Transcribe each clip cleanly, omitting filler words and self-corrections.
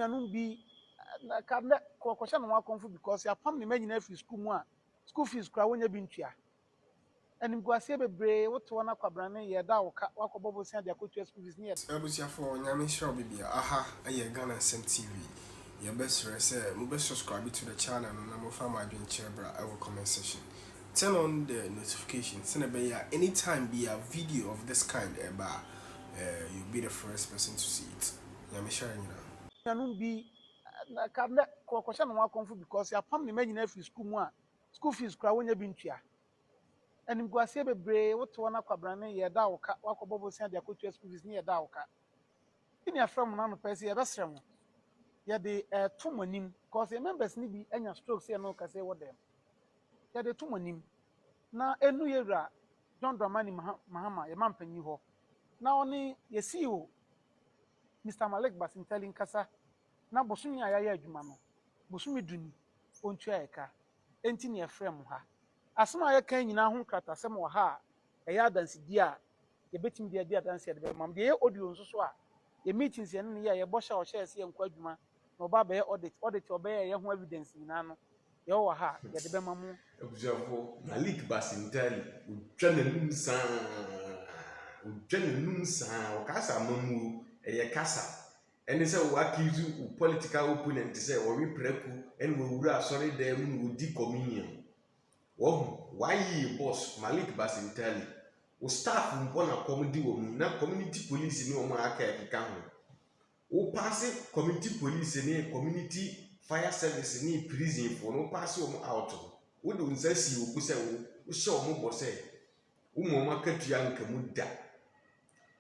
Cannot be cabinet question one conflict because your family imagine every school fees cry when you been here. And in Guasia Bebre, what to one aquabrane, ye da wako bobo send their coach school fees near. Abusia for Nyame Show Baby. Aha, aye Ghana TV. Your best say, must subscribe to the channel and I'm from my dream chamber. I will comment section. Turn on the notifications. Send a anytime be a video of this kind you'll be the first person to see it. Nyame sharing you now. Cannot be cabinet question one conflict because your family imagine every school fees cry when you been here. And in Guasia Bebre, what to one aquabrane, ye da wako bobo send their coach school fees near Dauka. In your from none of Persia, that's wrong. Yeah, the two monim, because the members need be any strokes here no can say what them. Yeah, the two monim. Now, a new year, John Dramani Mahama, a man penny ho. Now, only you see you, Mr. MalikBasintale Kasa. Now, Bosumi Ayaya Jumano, Bosumi Duni, Onchuaeka, Entini a frame ha. As soon as I can in a home crata, some or ha, a yard and dear, you bet him dear dance at the mum, the audio so swat. Your meetings and ya bosha or shares here in Quadjuma, no baba audit obey a young evidence in Nano. Yo ha, ya the Bemamu. Observe MalikBasintale, Ujanunsa, or Casa Mamu, a casa. And it's a wakizu political opponent to say, or we preku, and we would sorry them would decommunion. Oh, why ye boss MalikBasintale? O staff mpona comedy woman na community police ni omo aka ekeka ho o pass community police ni community fire service ni prison for no pass omo out wo do nsasi wo kuse wo hye omo bo se wo mo akatua nka mu da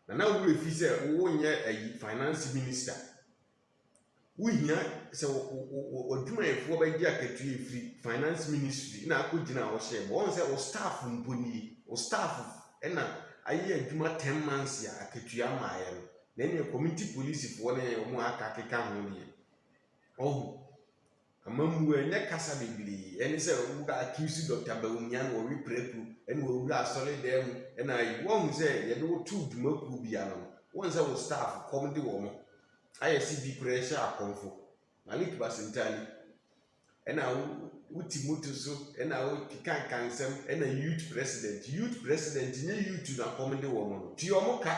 na wo refi se wo nye ayi finance minister wo hia se wo dwuma efo ba gi akatua free finance ministry na akogina wo hye bo won se o staff mponi o staff ena ayi adwuma 10 months ya akatua maaye no na ne community police fo ne omo aka keka ho ne oh amamu enye kasa bibiri eni se wo ga accuse Dr. Bawumia no we prepu eni wo wura asole dem ena ayi won se ye do tu dwuma ku bia no won se wo staff comedy wo mo aye si bi pressure akonfo MalikBasintale ena uti moto so ena o kikan kansem ena youth president nye youth na comedy woman ti omoka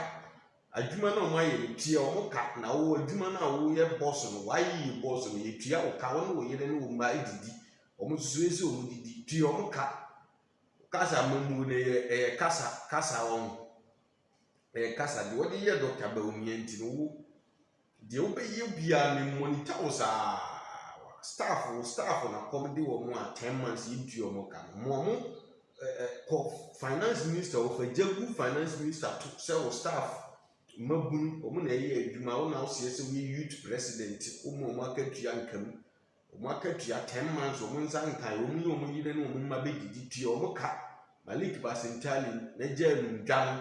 adwuma na omo aye ti omoka na wo adwuma na wo ye boss no why ye boss no ye tia o ka wo no ye ne wo ma ididi omo susu ese omo didi ti omoka kasa mamu ne kasa won kasa de wo de ye Dr. Bawumia nti no wo de wo be ye bia ne monitor wo sa staff na comedy wo 10 months into your moka mo finance minister of a G0 finance minister to sell staff mabun omo na ye adwuma wo na wo se we youth president omo makatua nkam makatua 10 months omo nsankan omo yire no omo mabegidi tie omo ka MalikBasintale na jam dwan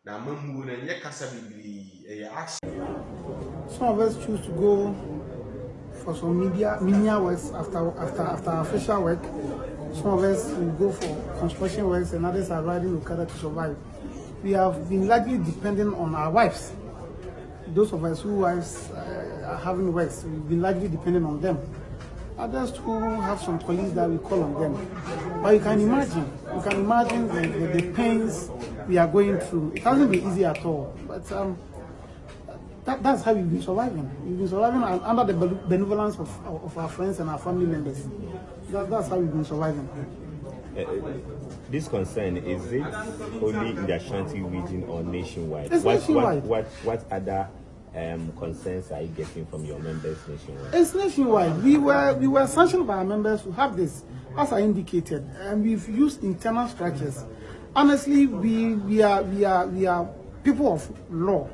na mamu na nye kasa bibiri action. Some of us choose to go for some media works after official work. Some of us will go for construction works and others are riding Okada to survive. We have been largely dependent on our wives. Those of us who wives are having works, we've been largely dependent on them. Others who have some colleagues that we call on them. But you can imagine the pains we are going through. It hasn't been easy at all. But that's how we've been surviving. We've been surviving under the benevolence of our friends and our family members. That's how we've been surviving. This concern, is it only in the Ashanti region or nationwide? It's nationwide. What other concerns are you getting from your members nationwide? It's nationwide. We were sanctioned by our members to have this, as I indicated, and we've used internal structures. Honestly, we are people of law.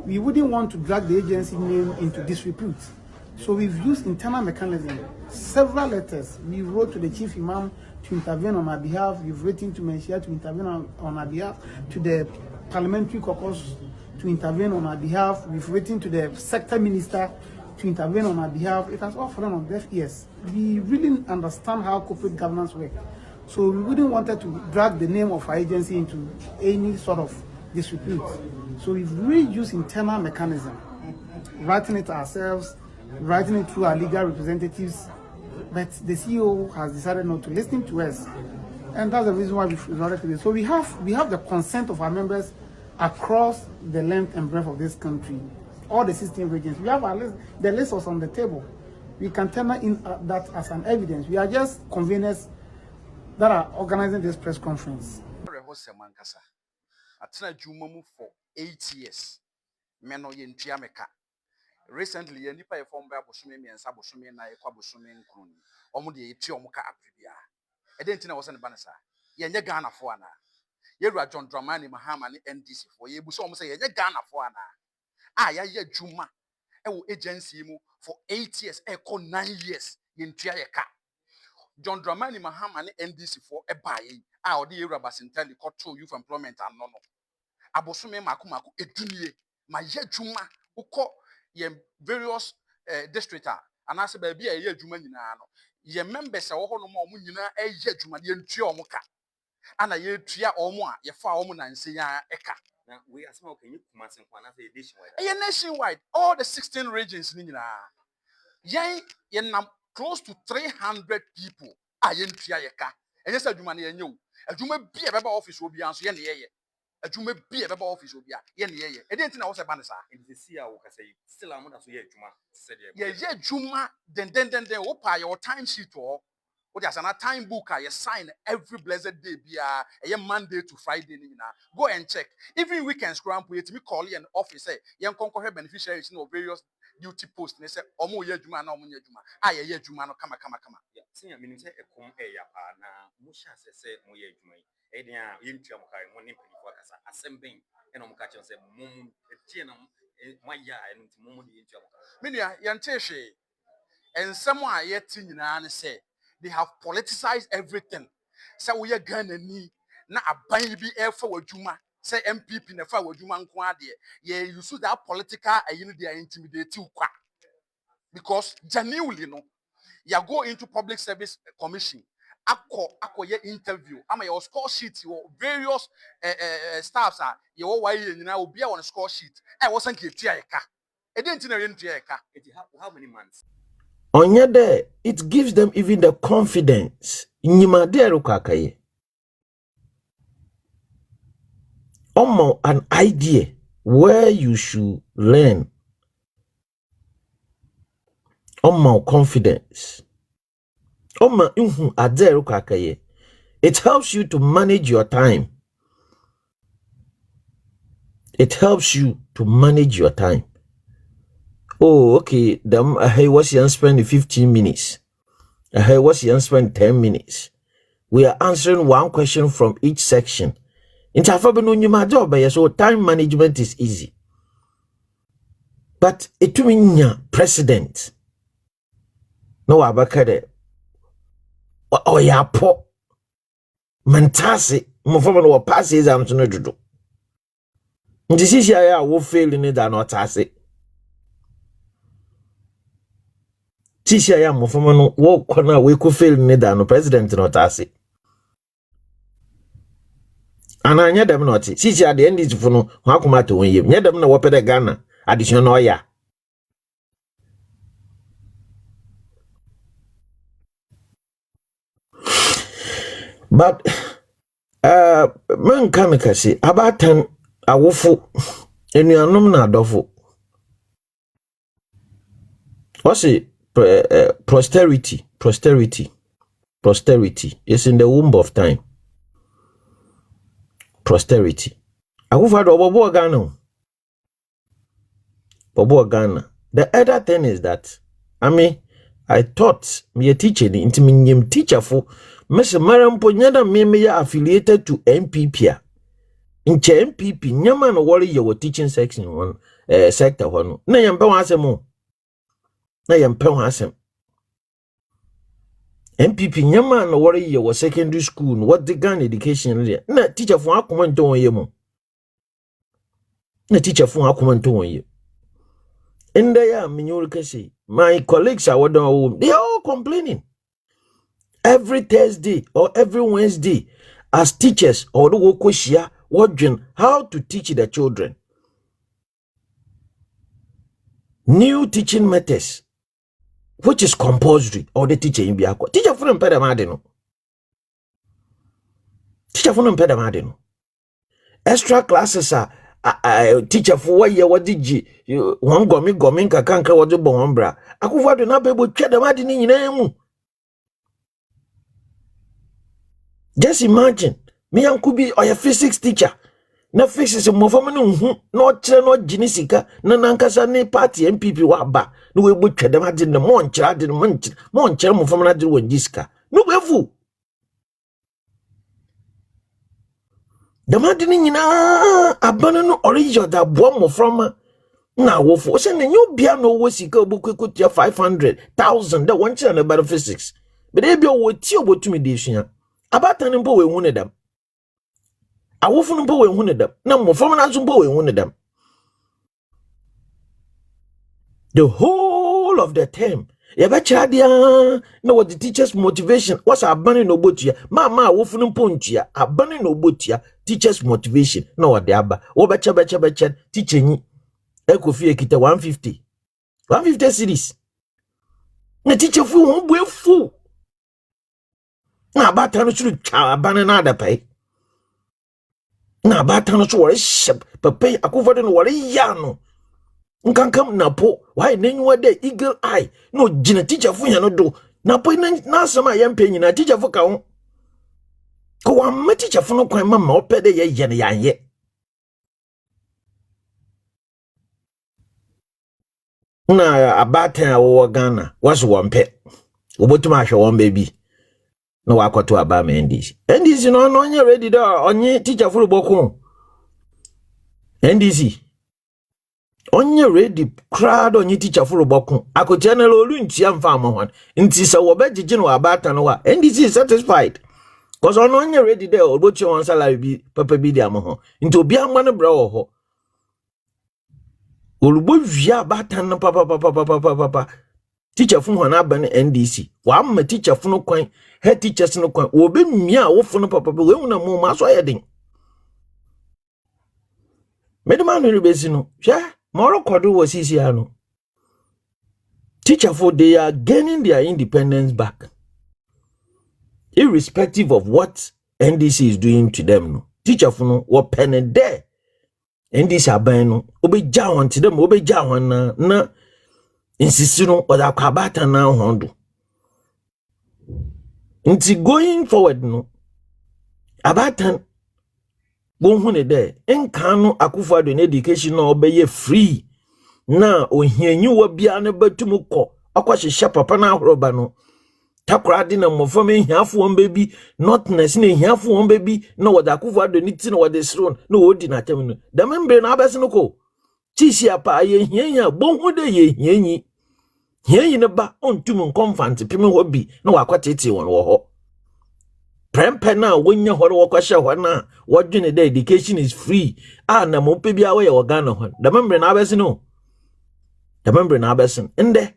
We wouldn't want to drag the agency name into disrepute. So we've used internal mechanism. Several letters we wrote to the chief imam to intervene on our behalf. We've written to Menshia to intervene on our behalf, to the parliamentary caucus to intervene on our behalf. We've written to the sector minister to intervene on our behalf. It has all fallen on deaf ears. We really understand how corporate governance works. So we wouldn't want to drag the name of our agency into any sort of disrepute. So we've really used internal mechanism, writing it ourselves, writing it through our legal representatives, but the CEO has decided not to listen to us, and that's the reason why we've resorted to this. So we have the consent of our members across the length and breadth of this country, all the 16 regions. We have our list. The list was on the table. We can tender in that as an evidence. We are just conveners that are organizing this press conference. For 8 years. Meno yentia meka. Recently, ye nipa ye form ba bosome miensa bosome na ye kwa bosome nkron. Omo de yeti omo ka apribia. Ede ntina wo se ne ba ne sa. Ye nye Ghana fo ana. Ye Rua John Dramani Mahama ne NDC fo. Ye buso omo se ye nye Ghana fo ana. Ya ye dwuma e wo agency mu for 8 years e ko 9 years yentia ye ka. John Dramani Mahama ne NDC fo e ba ye. Odi ye MalikBasintale to youth employment and no. Abosome maku edunie ma ye dwuma ukọ ye various district and ase ba bia ye dwuma nyina no ye members a wo ho no ma omo nyina ye dwuma ye ntua omo ka ana ye tua omo a ye fa omo na nsenya eka na we asema okay you kuma sen kwa na say nationwide nationwide all the 16 regions ni nyina ye nam close to 300 people a ye ntua ye ka enye sa dwuma na ye nyew adwuma bia beba office obi anso ye ne ye adwuma bi e beba office obi a ye ne ye e dey ntina wo se ba ne sa ndisi a wo ka say still amoda so ye adwuma said ye adwuma den wo pa your time sheet o dey asana time book a ye sign every blessed day bia e Monday to Friday ni na go and check even weekends cramp yet me call an office say ye nkonkohwe beneficiaries no various duty post ne say omo ye adwuma na omo ye adwuma a ye adwuma no kama ya senior minim say ekom e ya pa na mo sha se mo ye adwuma yi e den a ye ntua mo kai mo ne mpanyifo akasa asembin e no mo ka chen say mo tie na mo ya e nti mo de ntua mo kai me nua ye nte hwe ensem a ye ti nyina ne say they have politicized everything. So we are Ghana ni na aban bi e fa wadwuma say MPP na fa wadwuma nko ade ye use that political ayini they intimidate you kwa because genuinely no you go into public service commission ako ye interview ama your score sheet your various staffs are ye wo why nyina obi a on score sheet e wo san ke tua eka e dey ntina ye ntua eka how many months Onye there, it gives them even the confidence. Nyima de rukakaye. Omo an idea where you should learn. Omo confidence. Omo inhu ade rukakaye. It helps you to manage your time. It helps you to manage your time. Oh, okay. Hey, what's you spend 15 minutes? Hey, what's you spend 10 minutes? We are answering one question from each section. So time management is easy. But it means president. No abakade. Oh ya po. Mentasi. Mufama no pass exam to no do. This is ya wo fail in it and otase. Tisha ya mufama no wo kona we ko fail in it and president no otase. Ananya dem not. Sisi at the end is for no hakuma to win yem. Nya dem na wopede Ghana additional oya. But man can say about 10 awofo enuanom na adofo. What's it? Posterity is in the womb of time. Posterity. Awofo do bobo Ghana. The other thing is that I thought me a teacher into me teacher for Mr. Marampo nyada me affiliated to MPP. In MPP nyama no worry your teaching section one sector one. Na yampe wasem. Na yampe wasem. MPP nyama no worry your secondary school what the Ghana education na teacher for akoma nton yemo. Na teacher for akoma nton ye. In there say my colleagues are home. They are all complaining. Every Thursday or every Wednesday, as teachers or the wokoshia wondering how to teach the children. New teaching methods which is compulsory, or the teacher in Biako. Teacher for them pedamadino. Teacher for them pedamadino. Extra classes are teacher for 1 year. What did you one gominka can't what the bombra? I could want to not be able to check the madini in name. Just imagine me and Kubi or a physics teacher. Na physics mo fama no no ginisika na nankasa ne party MPP wa ba no we bo twede ma de mo nkyira de mo nkyira mo fama na de won gisika no befu the man de nyina abana no original da bo mo fama na wofo se ne nyu bia no wo sika obukuku 500,000 da won kyira na ba physics be dey bi o ti obotumi de sua abatan mpo we hu ne dam awofo mpo we hu ne dam na mo fama na so mpo we hu ne dam. The whole of the term, no what the teacher's motivation. What's a banning no botia? Mama, wofun puntia, a banning no botia, teacher's motivation. No, what the abba, oh, bacha, teaching Ekofia Kita 150 series. The teacher fool, we fool. Now, Batano should banning other pay. Now, Batano should worry ship, but pay a covered in what a yano. Nkankam na po why nenwa de eagle eye no gina teacher fu ya no do na po na sama ya mpanyi na teacher fu ka ho ko wa ma teacher fu no kwan mama opede ye ye ne yanye na abatan wo Ghana waso wonpe obotuma hwe won baby na wakoto aba ma NDC no onye ready do onye teacher fu boko NDC onye ready crowd onye teacher for boku akotia na olu ntia mfa amhwan nti se wo begige no abata no wa NDC is satisfied cause onye ready there obochi on salary bi papa bi di amho nti obi amma no bra wo ho olubo wia abata no papa teacher fu hwan aba no NDC wa amma teacher fu no kwan head teachers no kwan wo be mia wo fu no papa we hu na mo ma so yedin medema no rebesi no hwa Moro Kodu was easy. Teacher for they are gaining their independence back. Irrespective of what NDC is doing to them. No. Teacher for no what pen there. NDC abano obe jawan to them, obe jawan na insisino or the kabata na hondo. Nti going forward no abatan bonhune there enkano akufado in education no obeye free na ohianyu wa bia na batumu ko akwahye papa na ahoroba no takrade na mofam ehiafo won baby notness na ehiafo won baby na wada akufado ni ti na wada sron na odi na atem no da membre na abese no ko tisi apa ye hianya bonhude ye hianyi ne ba ontum nkomfante peme hobi na wakwatete won wo ho prempe na wonya hore wokwahye ho na wodwene the education is free na mo pe bia wo ye Ghana ho da membre na abese no da membre na abese ende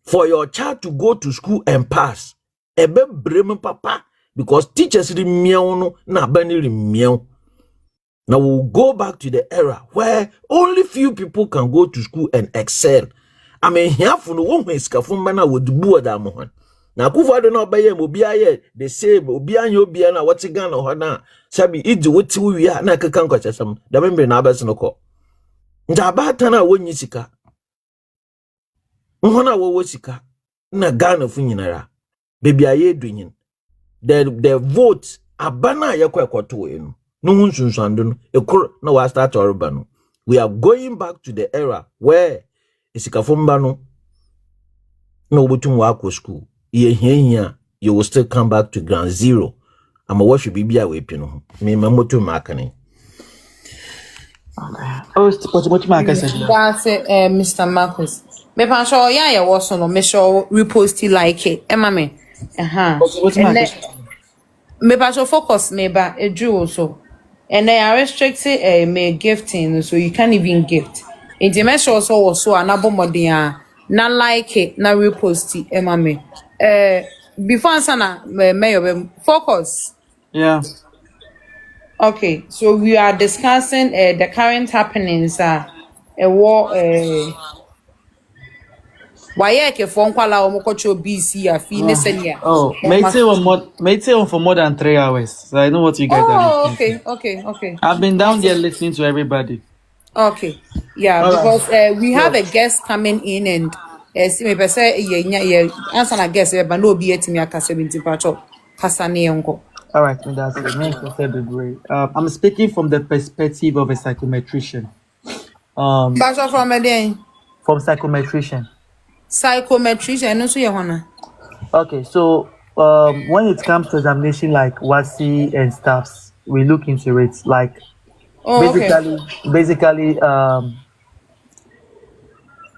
for your child to go to school and pass ebe brem papa because teachers remiao no na bani remiao. Now we'll go back to the era where only few people can go to school and excel. I mean here for no one is kafumba na wodubu da mo han na akufado na obaye obi aye the same obi anyo obi na wati Ghana ho na sabi iji woti wi na keka nkwachasam da membre na abese no ko nta abata na wonyi sika nhona wo sika na Ghana fu nyinara bebi aye dunyin the vote abana yakwa ekoto enu no hunsunsuando no ekor na wa start oruba no we are going back to the era where isikafomba no no obotum wa akọ school ye hiahia you will still come back to ground zero ama what should be we pino me mamoto makane. Okay. Oh, what Marcus said. That's it, Mr. Marcus. Me pan show ya was no me show repost like it. Mama. What Marcus? Me pan show focus me ba edu also. And they are restricted me gifting so you can't even gift. In the measure also another modern na like it na repost it mama. Before sana me focus. Yeah. Okay, so we are discussing the current happenings war Why ke phone kwala o mokocho BC afi ne senia. Oh, made it on for more than 3 hours. So I know what you guys are Oh, listening to. okay. I've been down there listening to everybody. Okay. Yeah, All right. because we have a guest coming in and see me say yeah answer na guest but no be etimi aka 70 pacho kasa ne yonko. All right, that's it. I'm speaking from the perspective of a psychometrician. Pacho from again. From psychometrician. Psychometrician no so ye Okay, so when it comes to examination like WASI and stuffs, we look into it like basically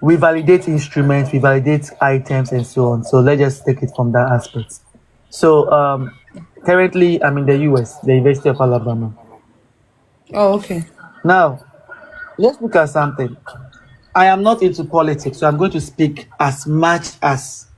we validate instruments, we validate items and so on. So let's just take it from that aspect. So currently I'm in the US, the University of Alabama. Oh, okay. Now, let's look at something. I am not into politics, so I'm going to speak as much as